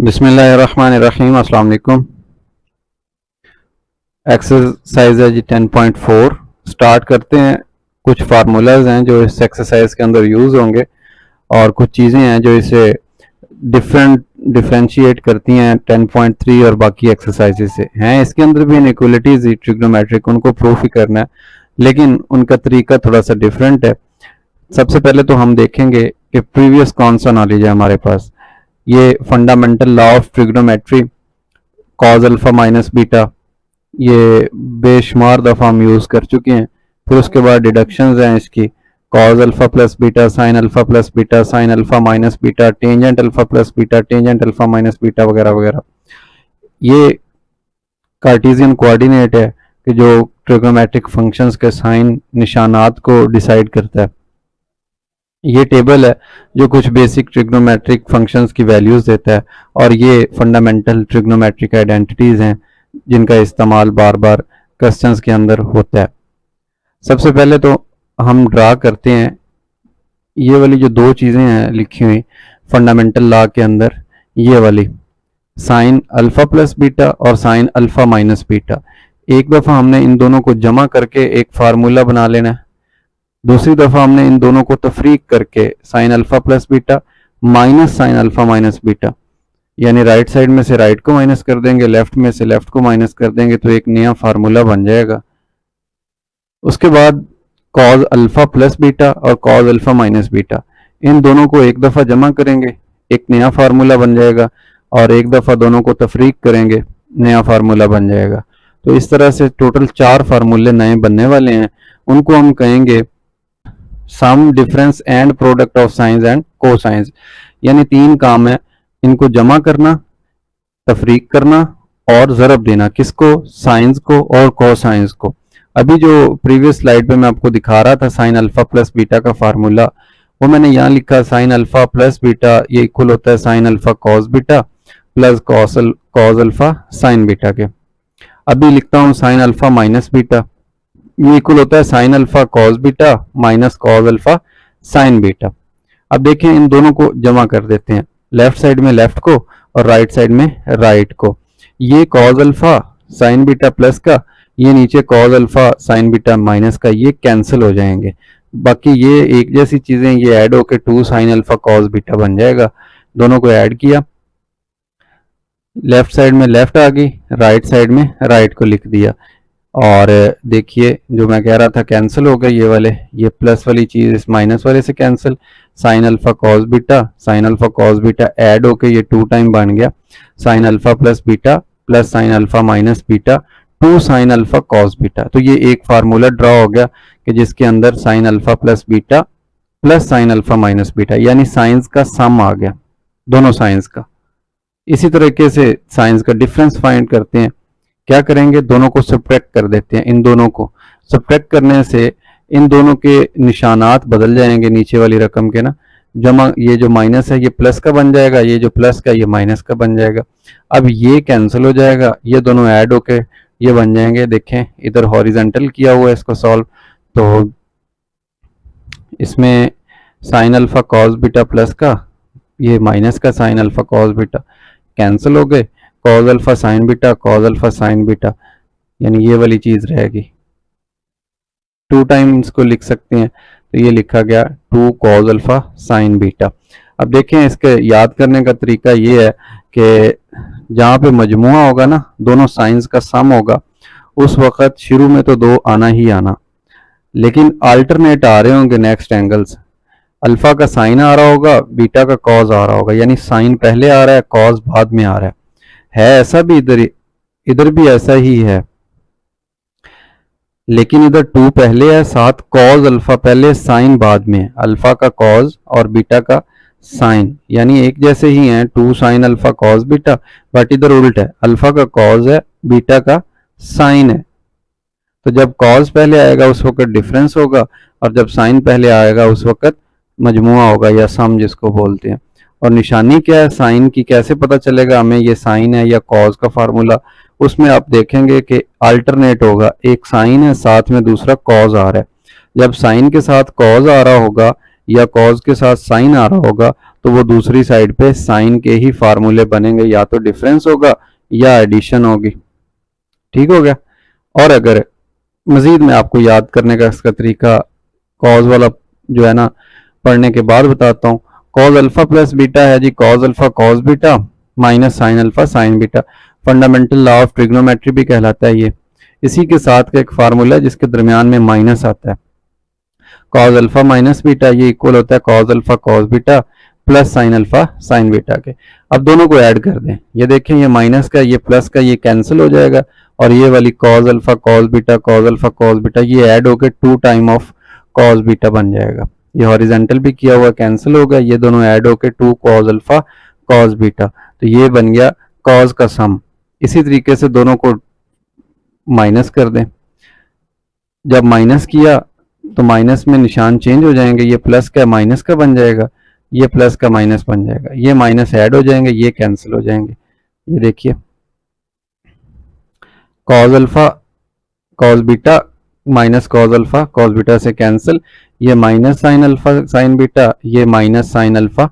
बिस्मिल्लाहिर्रहमानिर्रहीम। अस्सलाम वालेकुम। एक्सरसाइज है जी 10.4। स्टार्ट करते हैं। कुछ फार्मूलाज हैं जो इस एक्सरसाइज के अंदर यूज़ होंगे और कुछ चीज़ें हैं जो इसे डिफ्रेंशिएट करती हैं 10.3 और बाकी एक्सरसाइजेज से। हैं इसके अंदर भी इनइक्वालिटीज ट्रिग्नोमेट्रिक, उनको प्रूफ ही करना है, लेकिन उनका तरीका थोड़ा सा डिफरेंट है। सबसे पहले तो हम देखेंगे कि प्रीवियस कौन सा नॉलेज है हमारे पास। ये fundamental law of trigonometry, cause alpha minus beta, ये बेशुमार दफ़ा हम यूज़ कर चुके हैं। फिर उसके बाद डिडक्शंस हैं इसकी, cause alpha plus beta, sine alpha plus beta, sine alpha minus beta, tangent alpha plus beta, tangent alpha minus beta वगैरह वगैरह। ये कार्टेशियन कोऑर्डिनेट है कि जो ट्रिग्नोमेट्रिक फंक्शंस के साइन निशानात को डिसाइड करता है। ये टेबल है जो कुछ बेसिक ट्रिग्नोमेट्रिक फंक्शंस की वैल्यूज़ देता है, और ये फंडामेंटल ट्रिग्नोमेट्रिक आइडेंटिटीज़ हैं जिनका इस्तेमाल बार बार क्वेश्चंस के अंदर होता है। सबसे पहले तो हम ड्रा करते हैं ये वाली जो दो चीज़ें हैं लिखी हुई फंडामेंटल लॉ के अंदर, ये वाली साइन अल्फ़ा प्लस बीटा और साइन अल्फ़ा माइनस बीटा। एक दफ़ा हमने इन दोनों को जमा करके एक फार्मूला बना लेना है, दूसरी दफ़ा हमने इन दोनों को तफरीक करके sine alpha plus beta minus sine alpha minus beta, यानी राइट साइड में से राइट को माइनस कर देंगे, लेफ्ट में से लेफ्ट को माइनस कर देंगे, तो एक नया फार्मूला बन जाएगा। उसके बाद कॉज अल्फ़ा प्लस बीटा और कॉज अल्फ़ा माइनस बीटा, इन दोनों को एक दफ़ा जमा करेंगे, एक नया फार्मूला बन जाएगा, और एक दफ़ा दोनों को तफरीक करेंगे, नया फार्मूला बन जाएगा। तो इस तरह से टोटल 4 फार्मूले नए बनने वाले हैं। उनको हम कहेंगे sum, difference and product of sine and cosine. यानी 3 काम है, इनको जमा करना, तफरीक करना और ज़रब देना। किसको? साइंस को और कोसाइंस को। अभी जो प्रीवियस स्लाइड पे मैं आपको दिखा रहा था साइन अल्फ़ा प्लस बीटा का फार्मूला, वो मैंने यहाँ लिखा साइन अल्फ़ा प्लस बीटा ये इक्वल होता है sine alpha cos beta plus cos alpha sine beta के। अभी लिखता हूँ साइन अल्फ़ा माइनस बीटा, ये इक्वल होता है sine alpha cos beta minus cos alpha sine beta. अब देखें इन दोनों को जमा कर देते हैं, लेफ्ट साइड में लेफ्ट को और राइट साइड में राइट को। ये cos alpha sine beta plus का, ये नीचे cos alpha sine beta minus का, ये कैंसिल हो जाएंगे। बाकी ये एक जैसी चीज़ें, ये ऐड होके 2 साइन अल्फ़ा कॉस बीटा बन जाएगा। दोनों को ऐड किया, लेफ्ट साइड में लेफ्ट आ गई, राइट साइड में राइट को लिख दिया, और देखिए जो मैं कह रहा था कैंसिल हो गए ये वाले, ये प्लस वाली चीज़ इस माइनस वाले से cancel. Sine alpha cos beta, sine alpha cos beta add होके ये 2 टाइम बन गया sine alpha plus beta plus sine alpha minus beta 2 sine alpha cos beta. तो ये एक फार्मूला ड्रा हो गया कि जिसके अंदर sine alpha plus beta plus sine alpha minus beta, यानी साइंस का सम आ गया दोनों साइंस का। इसी तरीके से साइंस का डिफरेंस फाइंड करते हैं। क्या करेंगे? दोनों को सब्ट्रैक्ट कर देते हैं। इन दोनों को सब्ट्रैक्ट करने से इन दोनों के निशानात बदल जाएंगे नीचे वाली रकम के ना। जमा ये जो माइनस है ये प्लस का बन जाएगा, ये जो प्लस का ये माइनस का बन जाएगा। अब ये कैंसिल हो जाएगा, ये दोनों ऐड होके ये बन जाएंगे। देखें इधर हॉरिजेंटल किया हुआ है इसको सॉल्व, तो इसमें sine alpha cos beta plus का, ये माइनस का sine alpha cos beta cancel हो गए, cos alpha sine beta cos alpha sine beta, यानी ये वाली चीज रहेगी। 2 टाइम इसको लिख सकते हैं, तो ये लिखा गया 2 कॉस अल्फा साइन बीटा। अब देखें इसके याद करने का तरीका ये है कि जहाँ पे मजमुआ होगा ना, दोनों साइंस का सम होगा, उस वक्त शुरू में तो 2 आना ही आना, लेकिन अल्टरनेट आ रहे होंगे नेक्स्ट एंगल्स। अल्फा का साइन आ रहा होगा, बीटा का कॉस आ रहा होगा, यानी साइन पहले आ रहा है, कॉस बाद में आ रहा है ऐसा भी इधर भी ऐसा ही है, लेकिन इधर 2 पहले है, साथ कॉस अल्फा पहले साइन बाद में है। अल्फा का कॉस और बीटा का साइन यानी एक जैसे ही हैं, 2 sine alpha cos beta, but इधर उल्ट है, अल्फा का कॉस है, बीटा का साइन है। तो जब कॉस पहले आएगा उस वक्त डिफरेंस होगा, और जब साइन पहले आएगा उस वक्त मजमुआ होगा या सम जिसको बोलते हैं। और निशानी क्या है साइन की, कैसे पता चलेगा हमें ये साइन है या कॉस का फार्मूला? उसमें आप देखेंगे कि अल्टरनेट होगा, एक साइन है साथ में दूसरा कॉस आ रहा है। जब साइन के साथ कॉस आ रहा होगा या कॉस के साथ साइन आ रहा होगा तो वो दूसरी साइड पे साइन के ही फार्मूले बनेंगे, या तो डिफरेंस होगा या एडिशन होगी। ठीक हो गया। और अगर मजीद मैं आपको याद करने का इसका तरीका कॉज वाला जो है ना पढ़ने के बाद बताता हूँ। कॉज अल्फा प्लस बीटा है जी, cos alpha cos beta minus sine alpha sine beta. Fundamental law of trigonometry भी कहलाता है ये। इसी के साथ का एक फार्मूला है जिसके दरमियान में माइनस आता है। कॉज अल्फा माइनस बीटा ये इक्वल होता है cause alpha cos beta plus sign alpha sine beta के। अब दोनों को ऐड कर दें, ये देखें ये माइनस का ये प्लस का ये कैंसिल हो जाएगा और ये वाली कॉज अल्फा कॉज बीटा ये ऐड होकर 2 टाइम ऑफ कॉज बीटा बन जाएगा। ये हॉरिजेंटल भी किया हुआ कैंसिल होगा, ये दोनों ऐड होकर 2 कॉज अल्फा कॉज बीटा, तो ये बन गया कॉज का सम। इसी तरीके से दोनों को माइनस कर दें। जब माइनस किया तो माइनस में निशान चेंज हो जाएंगे, ये प्लस का माइनस का बन जाएगा, ये प्लस का माइनस बन जाएगा, ये माइनस ऐड हो जाएंगे, ये कैंसिल हो जाएंगे। ये देखिए cos alpha cos beta minus cos alpha cos beta से कैंसिल, ये minus sine alpha sine beta, ये minus sine alpha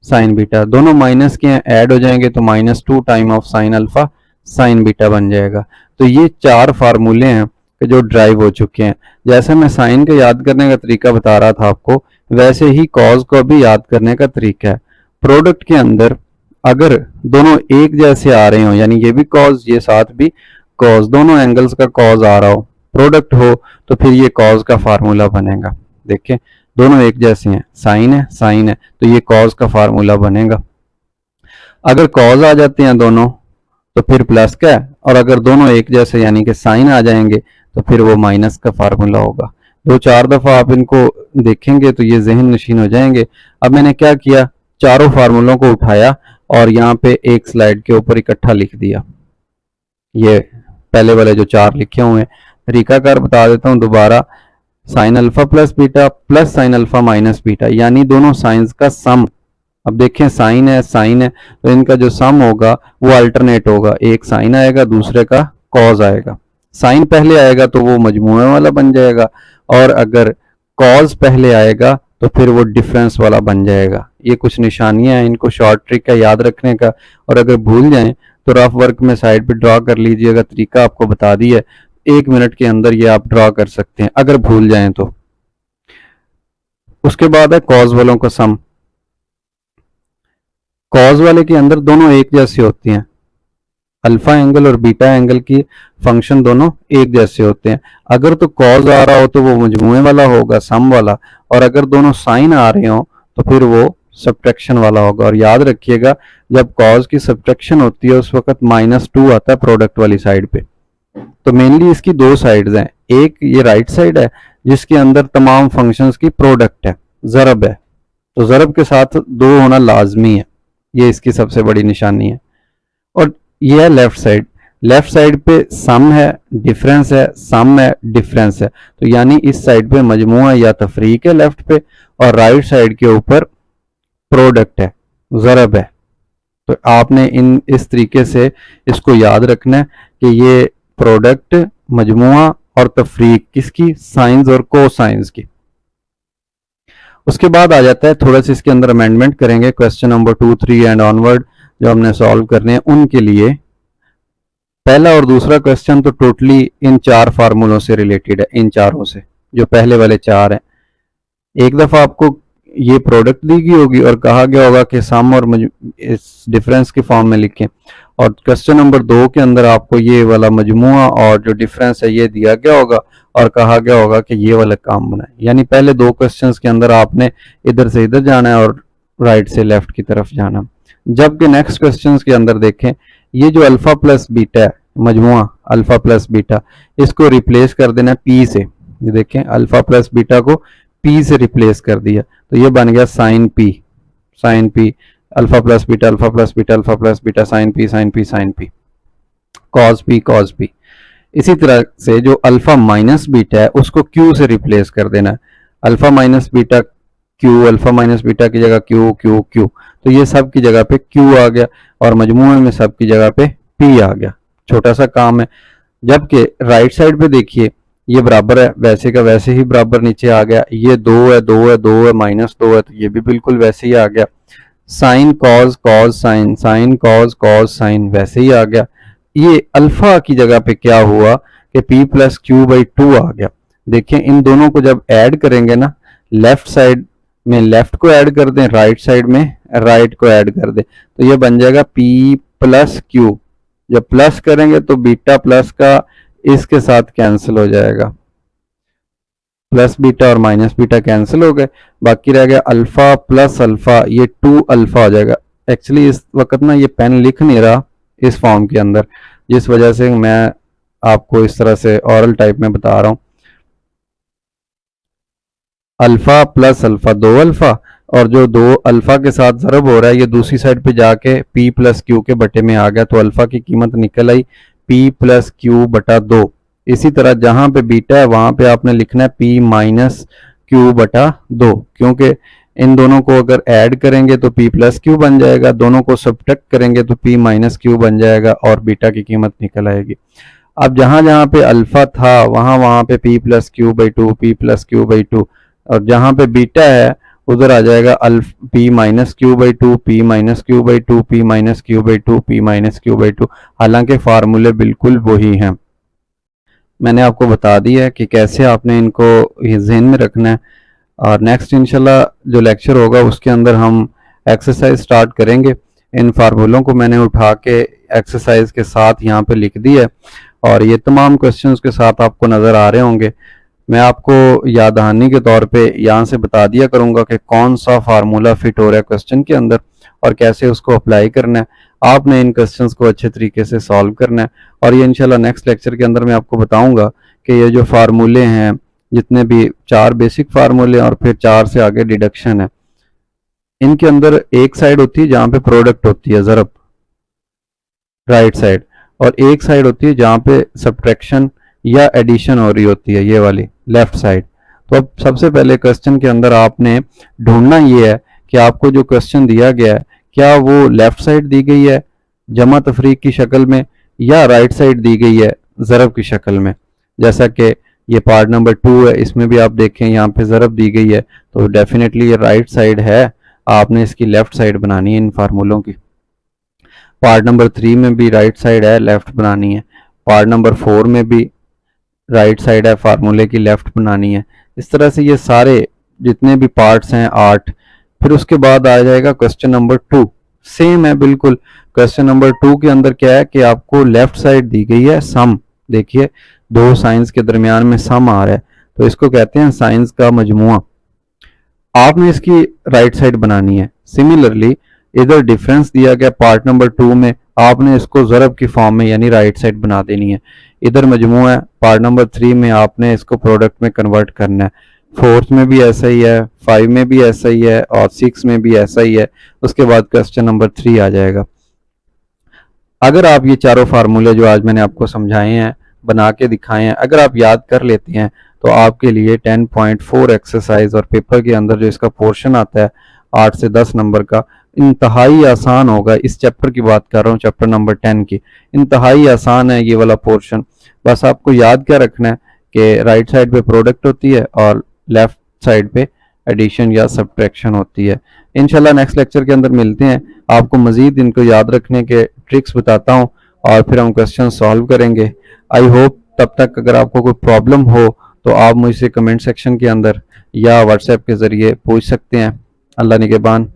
sine beta, दोनों माइनस के ऐड हो जाएंगे तो minus 2 time of sine alpha sine beta बन जाएगा। तो ये 4 फार्मूले हैं कि जो ड्राइव हो चुके हैं। जैसे मैं साइन का याद करने का तरीका बता रहा था आपको, वैसे ही कॉज को भी याद करने का तरीका है। प्रोडक्ट के अंदर अगर दोनों एक जैसे आ रहे हो, यानी ये भी कॉज ये साथ भी कॉज, दोनों एंगल्स का कॉज आ रहा हो, प्रोडक्ट हो, तो फिर ये कॉज का फार्मूला बनेगा। देखें दोनों एक जैसे हैं, साइन है तो ये कॉज का फार्मूला बनेगा। अगर कॉज आ जाते हैं दोनों तो फिर प्लस का है, और अगर दोनों एक जैसे यानी कि साइन आ जाएंगे तो फिर वो माइनस का फार्मूला होगा। 2-4 दफा आप इनको देखेंगे तो ये जहन नशीन हो जाएंगे। अब मैंने क्या किया, चारों फार्मूलों को उठाया और यहाँ पे एक स्लाइड के ऊपर इकट्ठा लिख दिया। ये पहले वाले जो 4 लिखे हुए हैं, तरीकाकार बता देता हूँ दोबारा। Sine alpha plus beta plus sine alpha minus beta, यानी दोनों साइंस का सम। अब देखें साइन है तो इनका जो सम होगा वो अल्टरनेट होगा, एक साइन आएगा दूसरे का कॉज आएगा। साइन पहले आएगा तो वो मजमूए वाला बन जाएगा, और अगर कॉज पहले आएगा तो फिर वो डिफरेंस वाला बन जाएगा। ये कुछ निशानियां हैं, इनको शॉर्ट ट्रिक है याद रखने का, और अगर भूल जाएं तो रफ वर्क में साइड पे ड्रॉ कर लीजिएगा। तरीका आपको बता दिया, 1 मिनट के अंदर ये आप ड्रॉ कर सकते हैं अगर भूल जाएं तो। उसके बाद है कॉज वालों का सम। कॉज वाले के अंदर दोनों एक जैसे होते हैं, अल्फा एंगल और बीटा एंगल की फंक्शन दोनों एक जैसे होते हैं। अगर तो कॉज आ रहा हो तो वो मजमूए वाला होगा, सम वाला, और अगर दोनों साइन आ रहे हो तो फिर वो सब्ट्रैक्शन वाला होगा। और याद रखिएगा जब कॉज की सब्ट्रैक्शन होती है उस वक्त -2 आता है प्रोडक्ट वाली साइड पे। तो मेनली इसकी 2 साइड्स हैं, एक ये राइट साइड है जिसके अंदर तमाम फंक्शंस की प्रोडक्ट है, ज़रब है, तो ज़रब के साथ 2 होना लाजमी है, ये इसकी सबसे बड़ी निशानी है। और ये है लेफ्ट साइड पे सम है डिफरेंस है, सम है डिफरेंस है, तो यानी इस साइड पे मजमुआ या तफरीक है लेफ्ट पे, और राइट साइड के ऊपर प्रोडक्ट है, ज़रब है। तो आपने इस तरीके से इसको याद रखना है कि ये प्रोडक्ट मजमुआ और तफरीक किसकी, साइंस और कोसाइंस की। उसके बाद आ जाता है थोड़ा सा इसके अंदर अमेंडमेंट करेंगे, क्वेश्चन नंबर 2, 3 एंड ऑनवर्ड जो हमने सॉल्व करने हैं उनके लिए। पहला और दूसरा क्वेश्चन तो टोटली इन 4 फार्मूलों से रिलेटेड है, इन चारों से जो पहले वाले 4 हैं। एक दफा आपको ये प्रोडक्ट दी गई होगी और कहा गया होगा कि सम और इस डिफरेंस के फॉर्म में लिखें, और क्वेश्चन नंबर 2 के अंदर आपको ये वाला मजमुआ और जो डिफरेंस है ये दिया गया होगा और कहा गया होगा कि ये वाला काम बनाए। यानी पहले 2 क्वेश्चंस के अंदर आपने इधर से इधर जाना है और राइट से लेफ्ट की तरफ जाना। जबकि नेक्स्ट क्वेश्चंस के अंदर देखें, ये जो अल्फा प्लस बीटा है, मजमुआ अल्फा प्लस बीटा, इसको रिप्लेस कर देना पी से। ये देखें अल्फा प्लस बीटा को पी से रिप्लेस कर दिया, तो ये बन गया sine P alpha plus beta alpha plus beta alpha plus beta sine P cos P. इसी तरह से जो अल्फा माइनस बीटा है उसको क्यू से रिप्लेस कर देना है, alpha minus beta Q, alpha minus beta की जगह क्यू क्यू क्यू, तो ये सब की जगह पे क्यू आ गया और मजमूए में सब की जगह पे पी आ गया। छोटा सा काम है। जबकि राइट साइड पे देखिए ये बराबर है, वैसे का वैसे ही बराबर नीचे आ गया, ये 2 है -2 है -2 है, तो ये भी बिल्कुल वैसे ही आ गया। Sine cos cos sine, sine cos cos sine वैसे ही आ गया। ये अल्फा की जगह पे क्या हुआ कि p प्लस क्यू बाई 2 आ गया। देखिए इन दोनों को जब ऐड करेंगे ना, लेफ्ट साइड में लेफ्ट को ऐड कर दें, राइट साइड में राइट को ऐड कर दें, तो ये बन जाएगा p प्लस क्यू। जब प्लस करेंगे तो बीटा प्लस का इसके साथ कैंसिल हो जाएगा, प्लस बीटा और माइनस बीटा कैंसिल हो गए, बाकी रह गया अल्फा प्लस अल्फा, ये 2 अल्फा हो जाएगा। एक्चुअली इस वक्त ना ये पेन लिख नहीं रहा इस फॉर्म के अंदर, जिस वजह से मैं आपको इस तरह से ऑरल टाइप में बता रहा हूं। अल्फा प्लस अल्फा 2 अल्फा, और जो 2 अल्फा के साथ ज़रब हो रहा है ये दूसरी साइड पे जाके p प्लस क्यू के बटे में आ गया, तो अल्फा की कीमत निकल आई p प्लस क्यू बटा 2। इसी तरह जहां पे बीटा है वहां पे आपने लिखना है p माइनस क्यू बटा 2, क्योंकि इन दोनों को अगर ऐड करेंगे तो p प्लस क्यू बन जाएगा, दोनों को सब्ट्रैक्ट करेंगे तो p माइनस क्यू बन जाएगा और बीटा की कीमत निकल आएगी। अब जहां जहां पे अल्फा था वहां वहां पे p plus Q by 2, p plus Q by 2, और जहां पे बीटा है उधर आ जाएगा p minus Q by 2, p minus Q by 2, p minus Q by 2, p minus Q by 2। हालांकि फार्मूले बिल्कुल वही हैं, मैंने आपको बता दिया है कि कैसे आपने इनको जहन में रखना है। और नेक्स्ट इंशाल्लाह जो लेक्चर होगा उसके अंदर हम एक्सरसाइज स्टार्ट करेंगे। इन फार्मूलों को मैंने उठा के एक्सरसाइज के साथ यहाँ पे लिख दिया है, और ये तमाम क्वेश्चंस के साथ आपको नज़र आ रहे होंगे। मैं आपको याद दहानी के तौर पे यहाँ से बता दिया करूँगा कि कौन सा फार्मूला फिट हो रहा है क्वेश्चन के अंदर और कैसे उसको अप्लाई करना है। आपने इन क्वेश्चंस को अच्छे तरीके से सॉल्व करना है, और ये इंशाल्लाह नेक्स्ट लेक्चर के अंदर मैं आपको बताऊंगा कि ये जो फार्मूले हैं, जितने भी 4 बेसिक फार्मूले और फिर 4 से आगे डिडक्शन है, इनके अंदर एक साइड होती है जहाँ पे प्रोडक्ट होती है ज़रब, राइट साइड, और एक साइड होती है जहाँ पे सब्ट्रैक्शन या एडिशन हो रही होती है, ये वाली लेफ्ट साइड। तो अब सबसे पहले क्वेश्चन के अंदर आपने ढूंढना ये है कि आपको जो क्वेश्चन दिया गया है क्या वो लेफ्ट साइड दी गई है जमा तफरीक की शक्ल में या राइट साइड दी गई है ज़रब की शक्ल में। जैसा कि ये पार्ट नंबर 2 है, इसमें भी आप देखें यहाँ पे ज़रब दी गई है, तो डेफिनेटली ये राइट साइड है, आपने इसकी लेफ्ट साइड बनानी है इन फार्मूलों की। पार्ट नंबर 3 में भी राइट साइड है, लेफ्ट बनानी है। पार्ट नंबर 4 में भी राइट साइड है, फार्मूले की लेफ्ट बनानी है। इस तरह से ये सारे जितने भी पार्ट्स हैं 8। फिर उसके बाद आ जाएगा क्वेश्चन नंबर 2, सेम है बिल्कुल। क्वेश्चन नंबर 2 के अंदर क्या है कि आपको लेफ्ट साइड दी गई है सम, देखिए 2 साइंस के दरमियान में सम आ रहा है, तो इसको कहते हैं साइंस का मजमुआ। आपने इसकी राइट साइड बनानी है। सिमिलरली इधर डिफरेंस दिया गया पार्ट नंबर 2 में, आपने इसको ज़रब की फॉर्म में यानी राइट साइड बना देनी है। इधर मजमुआ है, पार्ट नंबर 3 में आपने इसको प्रोडक्ट में कन्वर्ट करना है। 4th में भी ऐसा ही है, 5 में भी ऐसा ही है और 6 में भी ऐसा ही है। उसके बाद क्वेश्चन नंबर 3 आ जाएगा। अगर आप ये चारों फार्मूले जो आज मैंने आपको समझाए हैं, बना के दिखाए हैं, अगर आप याद कर लेते हैं तो आपके लिए 10.4 एक्सरसाइज और पेपर के अंदर जो इसका पोर्शन आता है 8 से 10 नंबर का, इंतहाई आसान होगा। इस चैप्टर की बात कर रहा हूँ, चैप्टर नंबर 10 की। इंतहाई आसान है ये वाला पोर्शन। बस आपको याद क्या रखना है कि राइट साइड पे प्रोडक्ट होती है और लेफ्ट साइड पे एडिशन या सब्ट्रैक्शन होती है। इंशाल्लाह नेक्स्ट लेक्चर के अंदर मिलते हैं, आपको मजीद इनको याद रखने के ट्रिक्स बताता हूँ और फिर हम क्वेश्चन सॉल्व करेंगे। आई होप तब तक अगर आपको कोई प्रॉब्लम हो तो आप मुझसे कमेंट सेक्शन के अंदर या व्हाट्सएप के ज़रिए पूछ सकते हैं। अल्लाह निगहबान।